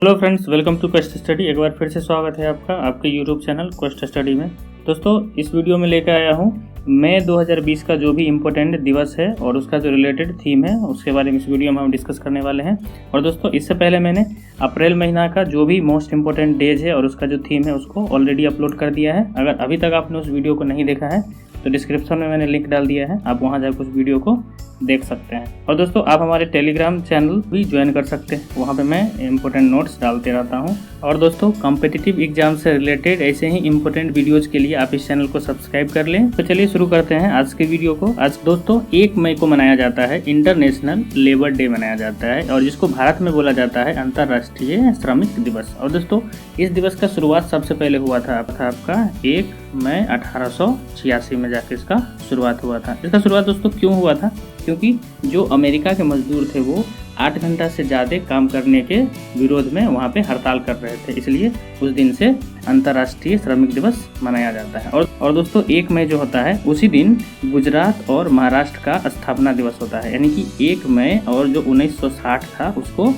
Hello friends, welcome to quest study. एक बार फिर से स्वागत है आपका आपके यूट्यूब चैनल क्वेस्ट स्टडी में। दोस्तों, इस वीडियो में लेकर आया हूँ मई 2020 का जो भी इम्पोर्टेंट दिवस है और उसका जो रिलेटेड थीम है उसके बारे में इस वीडियो में हम डिस्कस करने वाले हैं। और दोस्तों, इससे पहले मैंने अप्रैल महीना का जो भी मोस्ट इम्पोर्टेंट डेज है और उसका जो थीम है उसको ऑलरेडी अपलोड कर दिया है। अगर अभी तक आपने उस वीडियो को नहीं देखा है तो डिस्क्रिप्शन में मैंने लिंक डाल दिया है, आप वहाँ जाकर उस वीडियो को देख सकते हैं। और दोस्तों, आप हमारे टेलीग्राम चैनल भी ज्वाइन कर सकते हैं, वहाँ पे मैं इंपॉर्टेंट नोट्स डालते रहता हूँ। और दोस्तों, कॉम्पिटिटिव एग्जाम से रिलेटेड ऐसे ही इंपॉर्टेंट वीडियोज़ के लिए आप इस चैनल को सब्सक्राइब कर लें। तो चलिए शुरू करते हैं आज के वीडियो को। आज दोस्तों 1 मई को मनाया जाता है इंटरनेशनल लेबर डे मनाया जाता है, और जिसको भारत में बोला जाता है अंतर्राष्ट्रीय श्रमिक दिवस। और दोस्तों, इस दिवस का शुरुआत सबसे पहले हुआ था आपका 1 मई 1886 में जाके इसका शुरुआत हुआ था। इसका शुरुआत दोस्तों क्यों हुआ था? क्योंकि जो अमेरिका के मजदूर थे वो 8 घंटा से ज़्यादा काम करने के विरोध में वहाँ पे हड़ताल कर रहे थे, इसलिए उस दिन से अंतर्राष्ट्रीय श्रमिक दिवस मनाया जाता है। और दोस्तों, 1 मई जो होता है उसी दिन गुजरात और महाराष्ट्र का स्थापना दिवस होता है, यानी कि 1 मई और जो 1960 था उसको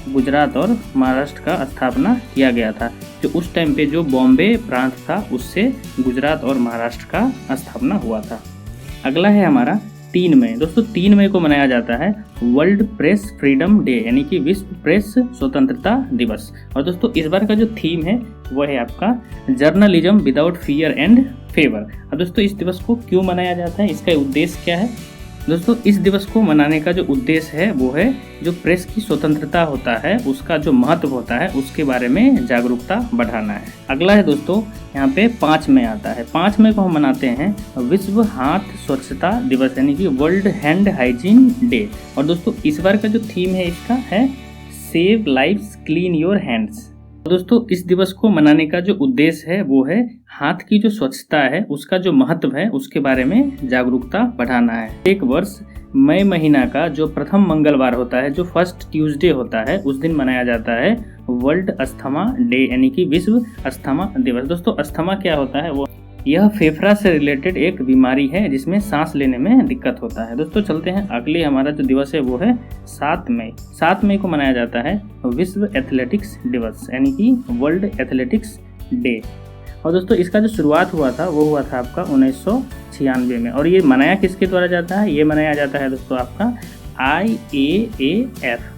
गुजरात और महाराष्ट्र का स्थापना किया गया था। जो उस टाइम पे जो बॉम्बे प्रांत था उससे गुजरात और महाराष्ट्र का स्थापना हुआ था। अगला है हमारा 3 मई। दोस्तों, 3 मई को मनाया जाता है वर्ल्ड प्रेस फ्रीडम डे, यानी कि विश्व प्रेस स्वतंत्रता दिवस। और दोस्तों, इस बार का जो थीम है वो है आपका journalism without fear and favour. अब दोस्तों, इस दिवस को क्यों मनाया जाता है, इसका उद्देश्य क्या है? दोस्तों, इस दिवस को मनाने का जो उद्देश्य है वो है जो प्रेस की स्वतंत्रता होता है उसका जो महत्व होता है उसके बारे में जागरूकता बढ़ाना है। अगला है दोस्तों, यहाँ पे 5 मई आता है। 5 मई को हम मनाते हैं विश्व हाथ स्वच्छता दिवस, यानी कि वर्ल्ड हैंड हाइजीन डे। और दोस्तों, इस बार का जो थीम है इसका है save lives clean your hands. दोस्तों, इस दिवस को मनाने का जो उद्देश्य है वो है हाथ की जो स्वच्छता है उसका जो महत्व है उसके बारे में जागरूकता बढ़ाना है। एक वर्ष मई महीना का जो प्रथम मंगलवार होता है, जो फर्स्ट ट्यूसडे होता है, उस दिन मनाया जाता है वर्ल्ड अस्थमा डे, यानी कि विश्व अस्थमा दिवस। दोस्तों, अस्थमा क्या होता है? वो यह फेफड़ा से रिलेटेड एक बीमारी है जिसमें सांस लेने में दिक्कत होता है। दोस्तों, चलते हैं अगले हमारा जो दिवस है वो है 7 मई। 7 मई को मनाया जाता है विश्व एथलेटिक्स दिवस, यानी कि वर्ल्ड एथलेटिक्स डे। और दोस्तों, इसका जो शुरुआत हुआ था वो हुआ था आपका 1996 में। और ये मनाया किसके द्वारा जाता है? ये मनाया जाता है दोस्तों आपका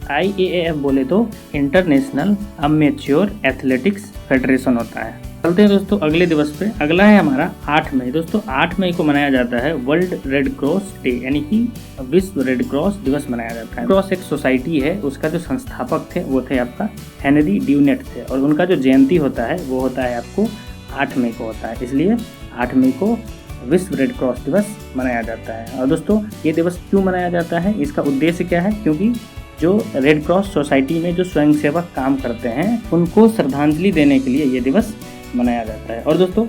IAAF बोले तो इंटरनेशनल अमेच्योर एथलेटिक्स फेडरेशन होता है। चलते हैं दोस्तों अगले दिवस पे। अगला है हमारा 8 मई। दोस्तों, 8 मई को मनाया जाता है वर्ल्ड रेड क्रॉस डे, यानी कि विश्व रेड क्रॉस दिवस मनाया जाता है। क्रॉस एक सोसाइटी है, उसका जो संस्थापक थे वो थे आपका हेनरी ड्यूनेट थे, और उनका जो जयंती होता है वो होता है आपको 8 मई को होता है, इसलिए 8 मई को विश्व रेड क्रॉस दिवस मनाया जाता है। और दोस्तों, ये दिवस क्यों मनाया जाता है, इसका उद्देश्य क्या है? क्योंकि जो रेड क्रॉस सोसाइटी में जो स्वयंसेवक काम करते हैं उनको श्रद्धांजलि देने के लिए ये दिवस मनाया जाता है। और दोस्तों,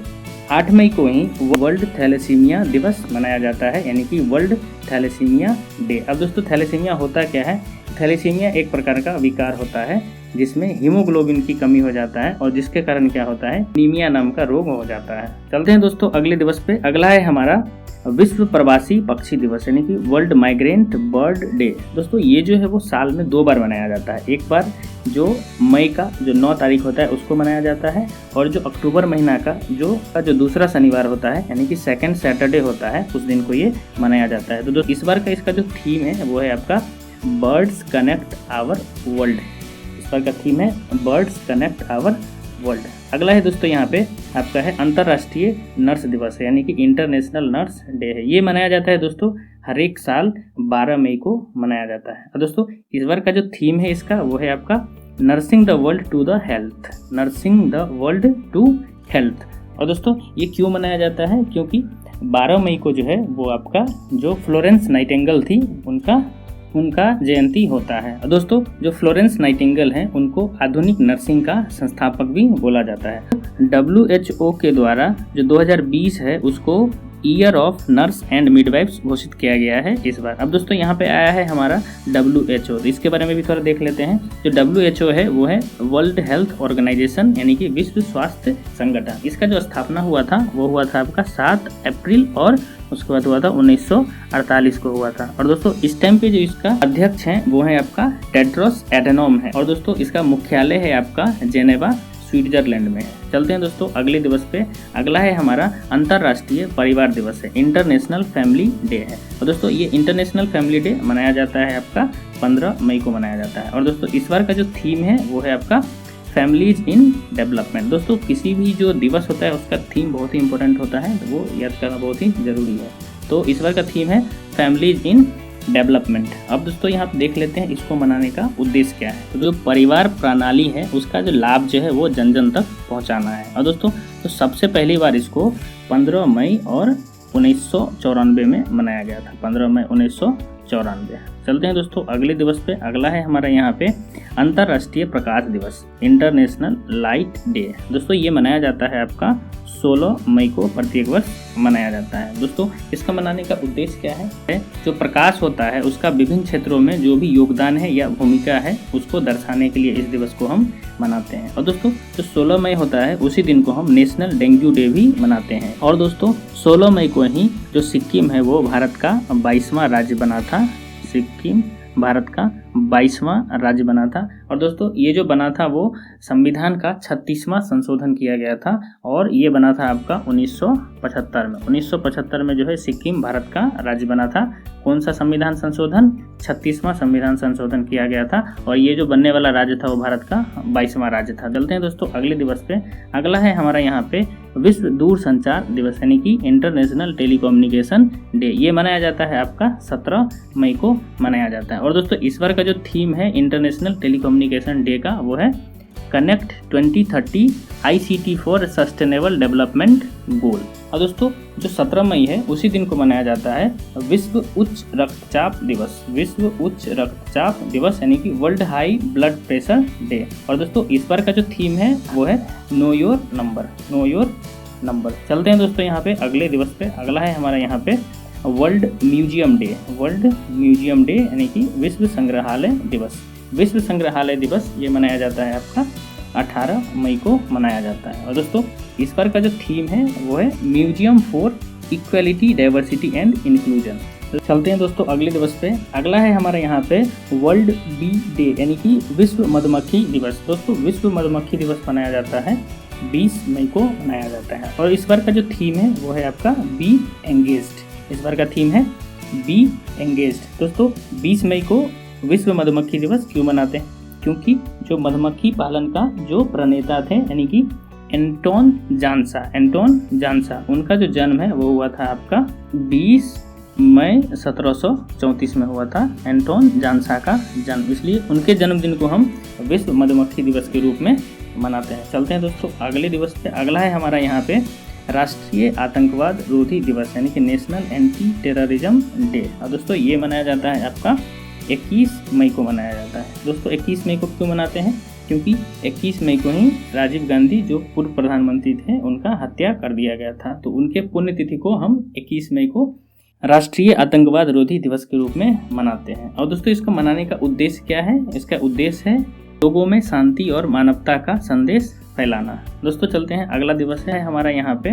8 मई को ही वर्ल्ड थैलेसीमिया दिवस मनाया जाता है, यानी कि वर्ल्ड थैलेसीमिया डे। अब दोस्तों, थैलेसीमिया होता क्या है? थैलेसीमिया एक प्रकार का विकार होता है जिसमें हीमोग्लोबिन की कमी हो जाता है, और जिसके कारण क्या होता है? एनीमिया नाम का रोग हो जाता है। चलते हैं दोस्तों अगले दिवस पे। अगला है हमारा विश्व प्रवासी पक्षी दिवस, यानी कि वर्ल्ड माइग्रेंट बर्ड डे। दोस्तों, ये जो है वो साल में 2 बार मनाया जाता है। एक बार जो मई का जो 9 तारीख होता है उसको मनाया जाता है, और जो अक्टूबर महीना का जो दूसरा शनिवार होता है, यानी कि सेकंड सैटरडे होता है, उस दिन को ये मनाया जाता है। तो इस बार का इसका जो थीम है वो है आपका बर्ड्स कनेक्ट आवर वर्ल्ड। इस बार का थीम है बर्ड्स कनेक्ट आवर वर्ल्ड। अगला है दोस्तों यहाँ पे आपका है अंतर्राष्ट्रीय नर्स दिवस है, यानी कि इंटरनेशनल नर्स डे है। ये मनाया जाता है दोस्तों हर एक साल 12 मई को मनाया जाता है। और दोस्तों, इस बार का जो थीम है इसका वो है आपका nursing the world to the health, nursing the world to health. और दोस्तों, ये क्यों मनाया जाता है? क्योंकि 12 मई को जो है वो आपका जो फ्लोरेंस नाइटिंगेल थी उनका जयंती होता है। और दोस्तों, जो फ्लोरेंस नाइटिंगेल हैं उनको आधुनिक नर्सिंग का संस्थापक भी बोला जाता है। WHO के द्वारा जो 2020 है उसको year of nurse and midwives घोषित किया गया है इस बार। अब दोस्तों यहाँ पे आया है हमारा WHO, तो इसके बारे में भी थोड़ा देख लेते हैं। जो WHO है वो है वर्ल्ड हेल्थ ऑर्गेनाइजेशन, यानी कि विश्व स्वास्थ्य संगठन। इसका जो स्थापना हुआ था वो हुआ था आपका 7 अप्रैल और उसके बाद हुआ था 1948 को हुआ था। और दोस्तों इस टाइम पे जो इसका अध्यक्ष है वो है आपका टेड्रोस एडेनोम है। और दोस्तों इसका मुख्यालय है आपका जेनेवा, स्विट्जरलैंड में है। चलते हैं दोस्तों अगले दिवस पे। अगला है हमारा अंतर्राष्ट्रीय परिवार दिवस है, इंटरनेशनल फैमिली डे है। और दोस्तों ये इंटरनेशनल फैमिली डे मनाया जाता है आपका 15 मई को मनाया जाता है। और दोस्तों इस बार का जो थीम है वो है आपका फैमिलीज इन डेवलपमेंट। दोस्तों किसी भी जो दिवस होता है उसका थीम बहुत ही इंपॉर्टेंट होता है, तो वो याद करना बहुत ही जरूरी है। तो इस बार का थीम है फैमिलीज इन डेवलपमेंट। अब दोस्तों यहाँ पे देख लेते हैं इसको मनाने का उद्देश्य क्या है। तो जो परिवार प्रणाली है उसका जो लाभ जो है वो जन जन तक पहुँचाना है। और दोस्तों तो सबसे पहली बार इसको 15 मई और 1994 में मनाया गया था, 15 मई 1994। चलते हैं दोस्तों अगले दिवस पे। अगला है हमारा यहाँ पे अंतर्राष्ट्रीय प्रकाश दिवस, इंटरनेशनल लाइट डे। दोस्तों ये मनाया जाता है आपका 16 मई को प्रत्येक वर्ष मनाया जाता है। दोस्तों इसका मनाने का उद्देश्य क्या है? जो प्रकाश होता है उसका विभिन्न क्षेत्रों में जो भी योगदान है या भूमिका है उसको दर्शाने के लिए इस दिवस को हम मनाते हैं। और दोस्तों जो 16 मई होता है उसी दिन को हम नेशनल डेंगू डे भी मनाते हैं। और दोस्तों 16 मई को ही जो सिक्किम है वो भारत का 22वां राज्य बना था। सिक्किम भारत का 22वां राज्य बना था। और दोस्तों ये जो बना था वो संविधान का 36वां संशोधन किया गया था और ये बना था आपका 1975 में। 1975 में जो है सिक्किम भारत का राज्य बना था। कौन सा संविधान संशोधन? 36वां संविधान संशोधन किया गया था और ये जो बनने वाला राज्य था वो भारत का 22वां राज्य था। चलते हैं दोस्तों अगले दिवस पे। अगला है हमारा यहाँ पे विश्व दूरसंचार दिवस, यानी कि इंटरनेशनल टेलीकम्युनिकेशन डे। ये मनाया जाता है आपका 17 मई को मनाया जाता है। और दोस्तों इस बार का जो थीम है इंटरनेशनल टेलीकम्युनिकेशन डे का वो है connect 2030 ICT for sustainable development goal. और दोस्तों जो 17 मई है उसी दिन को मनाया जाता है विश्व उच्च रक्तचाप दिवस। विश्व उच्च रक्तचाप दिवस यानी कि world high blood pressure day. और दोस्तों इस बार का जो थीम है वो है know your number, know your number. चलते हैं दोस्तों यहाँ पे अगले दिवस पे। अगला है हमारा यहाँ पे world museum day. World museum day यानी कि विश्व संग्रहालय दिवस। विश्व संग्रहालय दिवस ये मनाया जाता है आपका 18 मई को मनाया जाता है। और दोस्तों इस बार का जो थीम है वो है museum for equality, diversity and inclusion. तो चलते हैं दोस्तों अगले दिवस पे। अगला है हमारा यहाँ पे वर्ल्ड बी डे यानी कि विश्व मधुमक्खी दिवस। दोस्तों विश्व मधुमक्खी दिवस मनाया जाता है 20 मई को मनाया जाता है। और इस बार का जो थीम है वो है आपका बी एंगेज्ड। इस बार का थीम है बी एंगेज्ड। दोस्तों 20 मई को विश्व मधुमक्खी दिवस क्यों मनाते हैं? क्योंकि जो मधुमक्खी पालन का जो प्रणेता थे यानी कि एंटोन जानसा, उनका जो जन्म है वो हुआ था आपका 20 मई 1734 में हुआ था एंटोन जानसा का जन्म। इसलिए उनके जन्मदिन को हम विश्व मधुमक्खी दिवस के रूप में मनाते हैं। चलते हैं दोस्तों अगले दिवस पे। अगला है हमारा यहाँ पे राष्ट्रीय आतंकवाद रोधी दिवस यानी कि नेशनल एंटी टेररिज्म डे। और दोस्तों ये मनाया जाता है आपका 21 मई को मनाया जाता है। दोस्तों 21 मई को क्यों मनाते हैं? क्योंकि 21 मई को ही राजीव गांधी जो पूर्व प्रधानमंत्री थे उनका हत्या कर दिया गया था। तो उनके पुण्यतिथि को हम 21 मई को राष्ट्रीय आतंकवाद रोधी दिवस के रूप में मनाते हैं। और दोस्तों इसको मनाने का उद्देश्य क्या है? इसका उद्देश्य है लोगों में शांति और मानवता का संदेश फैलाना। दोस्तों चलते हैं अगला दिवस है हमारा यहाँ पे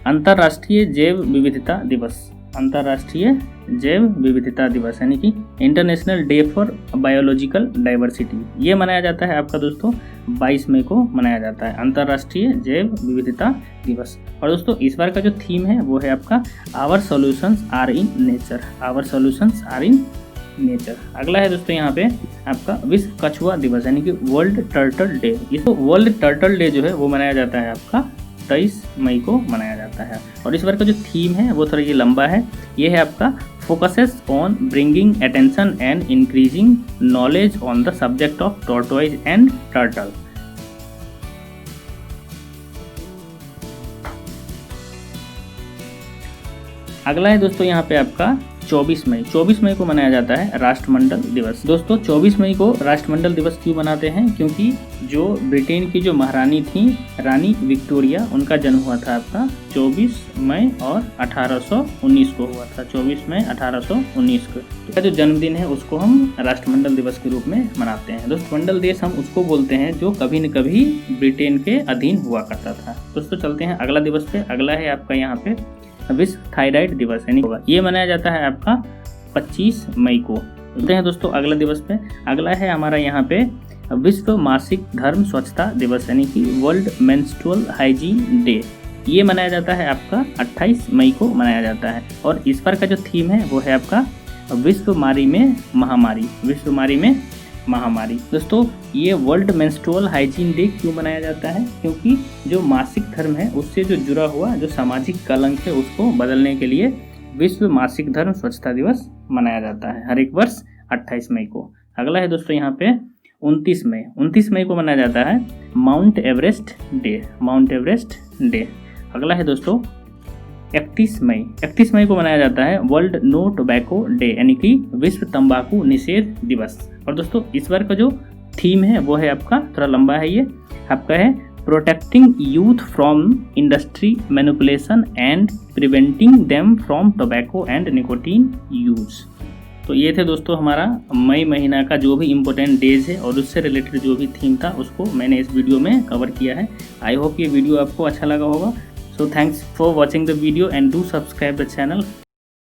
अंतर्राष्ट्रीय जैव विविधता दिवस। अंतर्राष्ट्रीय जैव विविधता दिवस यानी कि international day for biological diversity. ये मनाया जाता है आपका दोस्तों 22 मई को मनाया जाता है अंतर्राष्ट्रीय जैव विविधता दिवस। और दोस्तों इस बार का जो थीम है वो है आपका our solutions are in nature. Our solutions are in nature. अगला है दोस्तों यहाँ पे आपका विश्व कछुआ दिवस यानी कि वर्ल्ड टर्टल डे। इसको वर्ल्ड टर्टल डे जो है वो मनाया जाता है आपका 23 मई को मनाया जाता है। और इस बार का जो थीम है वो थोड़ा ये लंबा है। ये है आपका focuses on bringing attention and increasing knowledge on the subject of tortoise and turtle. अगला है दोस्तों यहाँ पे आपका 24 मई को मनाया जाता है राष्ट्रमंडल दिवस। दोस्तों 24 मई को राष्ट्रमंडल दिवस क्यों मनाते हैं? क्योंकि जो ब्रिटेन की जो महारानी थी रानी विक्टोरिया, उनका जन्म हुआ था आपका 24 मई और 1819 को हुआ था। 24 मई 1819 को तो जो जन्मदिन है उसको हम राष्ट्रमंडल दिवस के रूप में मनाते हैं। दोस्तों मंडल देश हम उसको बोलते हैं जो कभी न कभी ब्रिटेन के अधीन हुआ करता था। दोस्तों चलते हैं अगला दिवस पे। अगला है आपका यहाँ पे विश्व थायराइड दिवस, यानी ये मनाया जाता है आपका 25 मई को। चलते हैं दोस्तों अगला दिवस पे। अगला है हमारा यहाँ पे विश्व मासिक धर्म स्वच्छता दिवस, यानी कि वर्ल्ड मेंस्ट्रुअल हाइजीन डे। ये मनाया जाता है आपका 28 मई को मनाया जाता है। और इस बार का जो थीम है वो है आपका विश्वमारी में महामारी। दोस्तों ये वर्ल्ड मेंस्ट्रुअल हाइजीन डे क्यों मनाया जाता है? क्योंकि जो मासिक धर्म है उससे जो जुड़ा हुआ जो सामाजिक कलंक है उसको बदलने के लिए विश्व मासिक धर्म स्वच्छता दिवस मनाया जाता है हर एक वर्ष 28 मई को। अगला है दोस्तों यहाँ पे 29 मई को मनाया जाता है माउंट एवरेस्ट डे। अगला है दोस्तों 31 मई को मनाया जाता है वर्ल्ड नो टोबैको डे, यानी कि विश्व तंबाकू निषेध दिवस। और दोस्तों इस बार का जो थीम है वो है आपका, थोड़ा लंबा है ये, आपका है protecting youth from industry manipulation and preventing them from tobacco and nicotine use. तो ये थे दोस्तों हमारा मई महीना का जो भी इम्पोर्टेंट डेज है और उससे रिलेटेड जो भी थीम था उसको मैंने इस वीडियो में कवर किया है। आई होप ये वीडियो आपको अच्छा लगा होगा। So thanks for watching the video and do subscribe the channel.